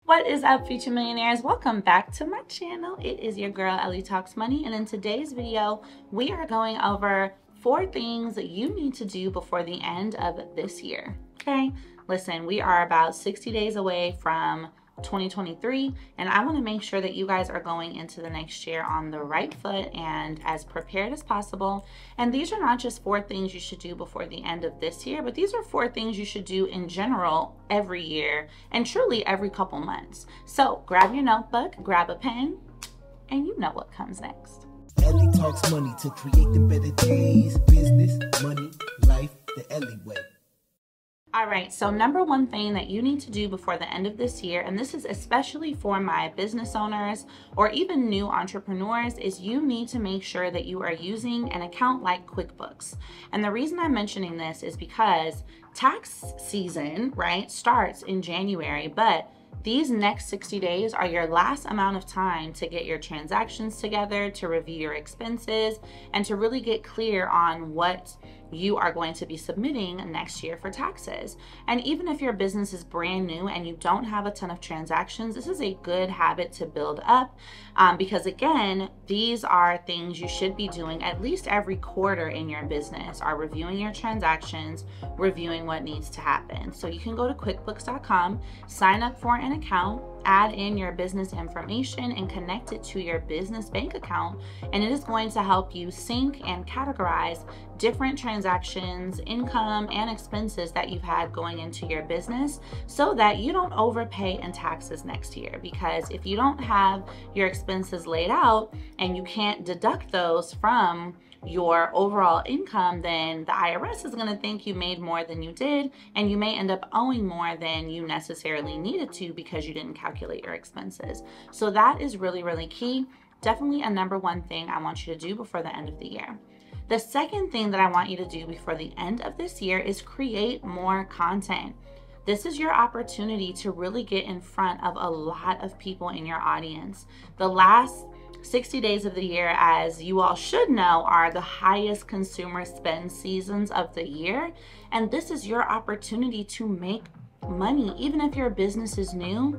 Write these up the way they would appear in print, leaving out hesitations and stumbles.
What is up, future millionaires? Welcome back to my channel. It is your girl, Ellie Talks Money, and in today's video, we are going over 4 things that you need to do before the end of this year, okay? Listen, we are about 60 days away from 2023, and I want to make sure that you guys are going into the next year on the right foot and as prepared as possible. And these are not just 4 things you should do before the end of this year, but these are 4 things you should do in general every year and truly every couple months. So grab your notebook, grab a pen, and you know what comes next. Ellie talks money to create the better days. Business, money, life, the Ellie way. All right, so number 1 thing that you need to do before the end of this year, and this is especially for my business owners or even new entrepreneurs, is you need to make sure that you are using an account like QuickBooks. And the reason I'm mentioning this is because tax season, right, starts in January, but these next 60 days are your last amount of time to get your transactions together, to review your expenses, and to really get clear on what you are going to be submitting next year for taxes. And even if your business is brand new and you don't have a ton of transactions, this is a good habit to build up because again, these are things you should be doing at least every quarter in your business, are reviewing your transactions, reviewing what needs to happen. So you can go to QuickBooks.com, sign up for an account, add in your business information and connect it to your business bank account, and it is going to help you sync and categorize different transactions, income, and expenses that you've had going into your business so that you don't overpay in taxes next year. Because if you don't have your expenses laid out and you can't deduct those from your overall income, then the IRS is going to think you made more than you did, and you may end up owing more than you necessarily needed to because you didn't calculate your expenses. So that is really, really key. Definitely a number 1 thing I want you to do before the end of the year. The second thing that I want you to do before the end of this year is create more content. This is your opportunity to really get in front of a lot of people in your audience. The last 60 days of the year, as you all should know, are the highest consumer spend seasons of the year. And this is your opportunity to make money. Even if your business is new,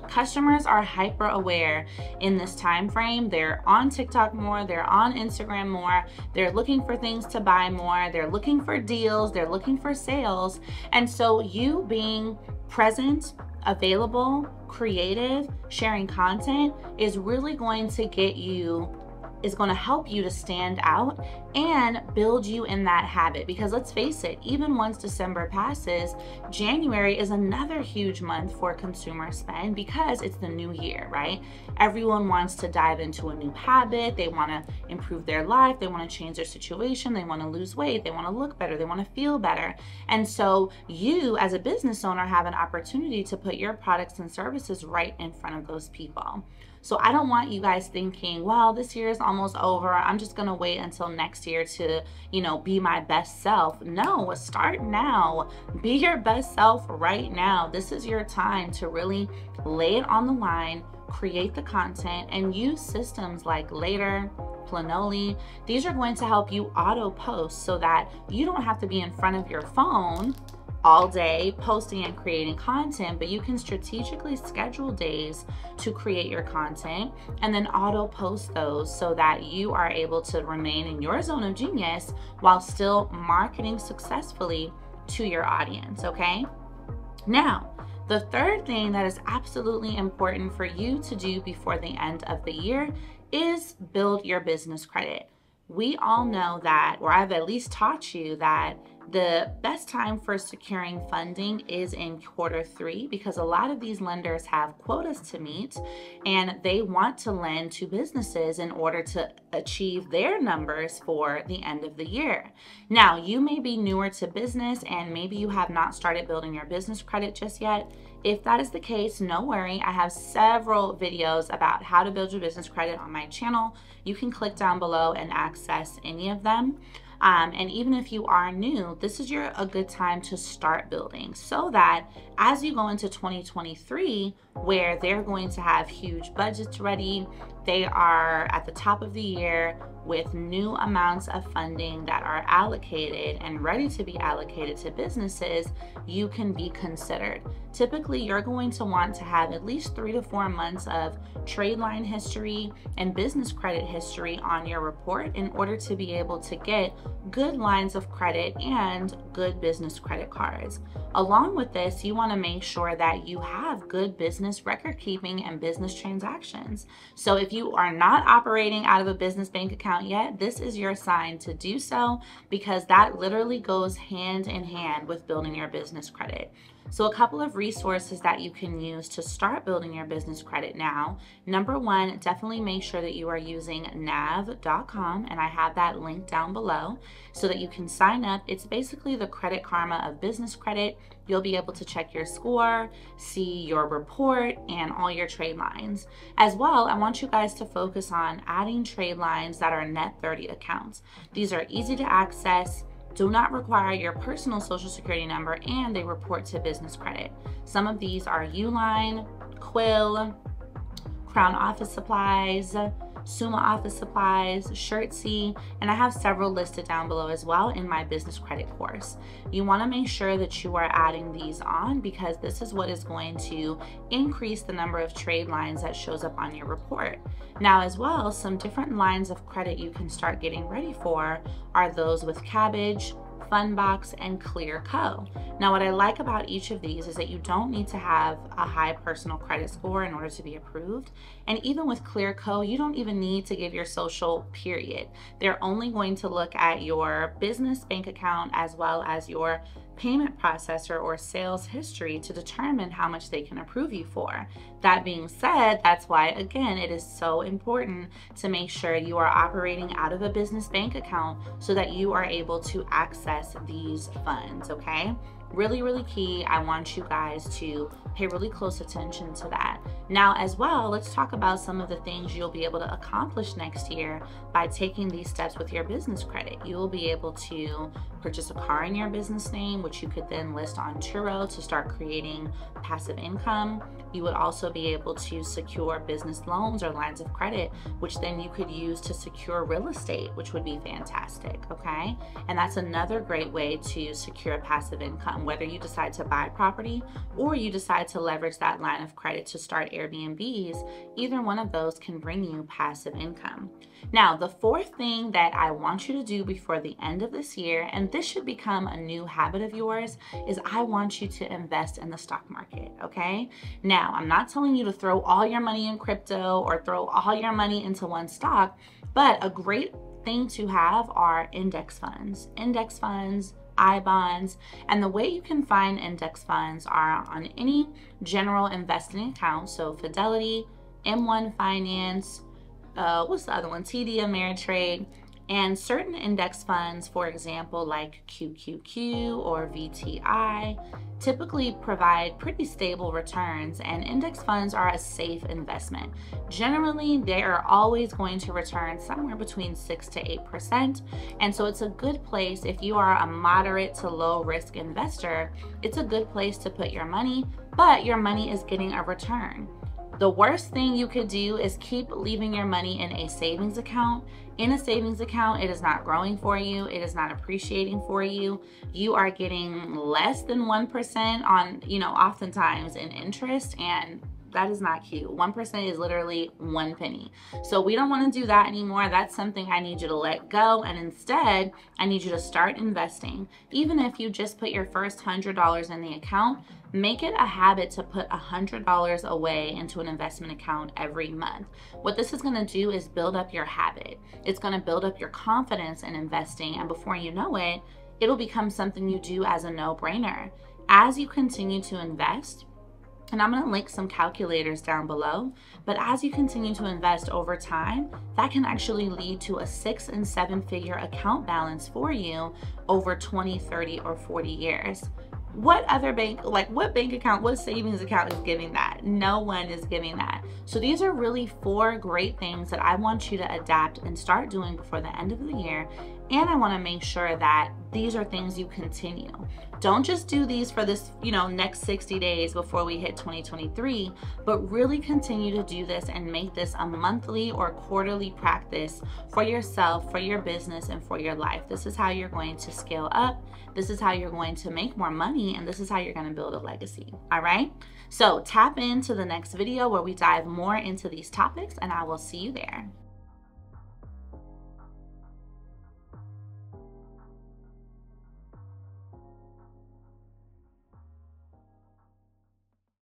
customers are hyper aware in this time frame. They're on TikTok more, they're on Instagram more, they're looking for things to buy more, they're looking for deals, they're looking for sales. And so you being present, available, creative, sharing content is really going to help you to stand out and build you in that habit. Because let's face it, even once December passes, January is another huge month for consumer spend because it's the new year, right? Everyone wants to dive into a new habit. They want to improve their life. They want to change their situation. They want to lose weight. They want to look better. They want to feel better. And so you as a business owner have an opportunity to put your products and services right in front of those people. So I don't want you guys thinking, well, this year is almost over, I'm just gonna wait until next year to, be my best self. No, start now. Be your best self right now. This is your time to really lay it on the line, create the content, and use systems like Later, Planoly. These are going to help you auto post so that you don't have to be in front of your phone all day posting and creating content, but you can strategically schedule days to create your content and then auto post those so that you are able to remain in your zone of genius while still marketing successfully to your audience, okay? Now, the third thing that is absolutely important for you to do before the end of the year is build your business credit. We all know that, or I've at least taught you that the best time for securing funding is in Q3 because a lot of these lenders have quotas to meet and they want to lend to businesses in order to achieve their numbers for the end of the year. Now, you may be newer to business and maybe you have not started building your business credit just yet. If that is the case, no worry. I have several videos about how to build your business credit on my channel. You can click down below and access any of them. And even if you are new, this is a good time to start building, so that as you go into 2023, where they're going to have huge budgets ready, they are at the top of the year with new amounts of funding that are allocated and ready to be allocated to businesses, you can be considered. Typically, you're going to want to have at least 3 to 4 months of trade line history and business credit history on your report in order to be able to get good lines of credit and good business credit cards. Along with this, you want to make sure that you have good business record keeping and business transactions. So if you are not operating out of a business bank account yet, this is your sign to do so, because that literally goes hand in hand with building your business credit. So a couple of resources that you can use to start building your business credit now. Number one, definitely make sure that you are using nav.com, and I have that link down below so that you can sign up. It's basically the Credit Karma of business credit. You'll be able to check your score, see your report, and all your trade lines. As well, I want you guys to focus on adding trade lines that are net 30 accounts. These are easy to access, do not require your personal social security number, and they report to business credit. Some of these are Uline, Quill, Crown Office Supplies, Summa Office Supplies, Shirtsy, and I have several listed down below as well in my business credit course. You want to make sure that you are adding these on, because this is what is going to increase the number of trade lines that shows up on your report. Now as well, some different lines of credit you can start getting ready for are those with Cabbage, Funbox, and Clear Co. Now what I like about each of these is that you don't need to have a high personal credit score in order to be approved. And even with Clear Co, you don't even need to give your social, period. They're only going to look at your business bank account as well as your payment processor or sales history to determine how much they can approve you for. That being said, that's why, again, it is so important to make sure you are operating out of a business bank account so that you are able to access these funds, okay? Really, really key. I want you guys to pay really close attention to that. Now, as well, let's talk about some of the things you'll be able to accomplish next year by taking these steps with your business credit. You will be able to purchase a car in your business name, which you could then list on Turo to start creating passive income. You would also be able to secure business loans or lines of credit, which then you could use to secure real estate, which would be fantastic, okay? And that's another great way to secure passive income, whether you decide to buy property or you decide to leverage that line of credit to start Airbnbs. Either one of those can bring you passive income. Now, the fourth thing that I want you to do before the end of this year, and this should become a new habit of yours, is I want you to invest in the stock market, okay? Now, I'm not telling you to throw all your money in crypto or throw all your money into one stock, but a great thing to have are index funds, I-bonds, and the way you can find index funds are on any general investing account. So Fidelity, M1 Finance, what's the other one? TD Ameritrade, and certain index funds, for example, like QQQ or VTI, typically provide pretty stable returns, and index funds are a safe investment. Generally, they are always going to return somewhere between 6 to 8%, and so it's a good place if you are a moderate to low risk investor. It's a good place to put your money, but your money is getting a return. The worst thing you could do is keep leaving your money in a savings account. In a savings account, it is not growing for you. It is not appreciating for you. You are getting less than 1% on, oftentimes in interest, and that is not cute. 1% is literally 1 penny. So we don't want to do that anymore. That's something I need you to let go. And instead, I need you to start investing. Even if you just put your first $100 in the account, make it a habit to put $100 away into an investment account every month. What this is going to do is build up your habit. It's going to build up your confidence in investing. And before you know it, it'll become something you do as a no-brainer. As you continue to invest, and I'm going to link some calculators down below, but as you continue to invest over time, that can actually lead to a 6- and 7-figure account balance for you over 20, 30, or 40 years. What other bank, what bank account, what savings account is giving that? No one is giving that. So these are really 4 great things that I want you to adapt and start doing before the end of the year. And I want to make sure that these are things you continue. Don't just do these for this, next 60 days before we hit 2023, but really continue to do this and make this a monthly or quarterly practice for yourself, for your business, and for your life. This is how you're going to scale up. This is how you're going to make more money, and this is how you're going to build a legacy. All right? So tap into the next video where we dive more into these topics, and I will see you there.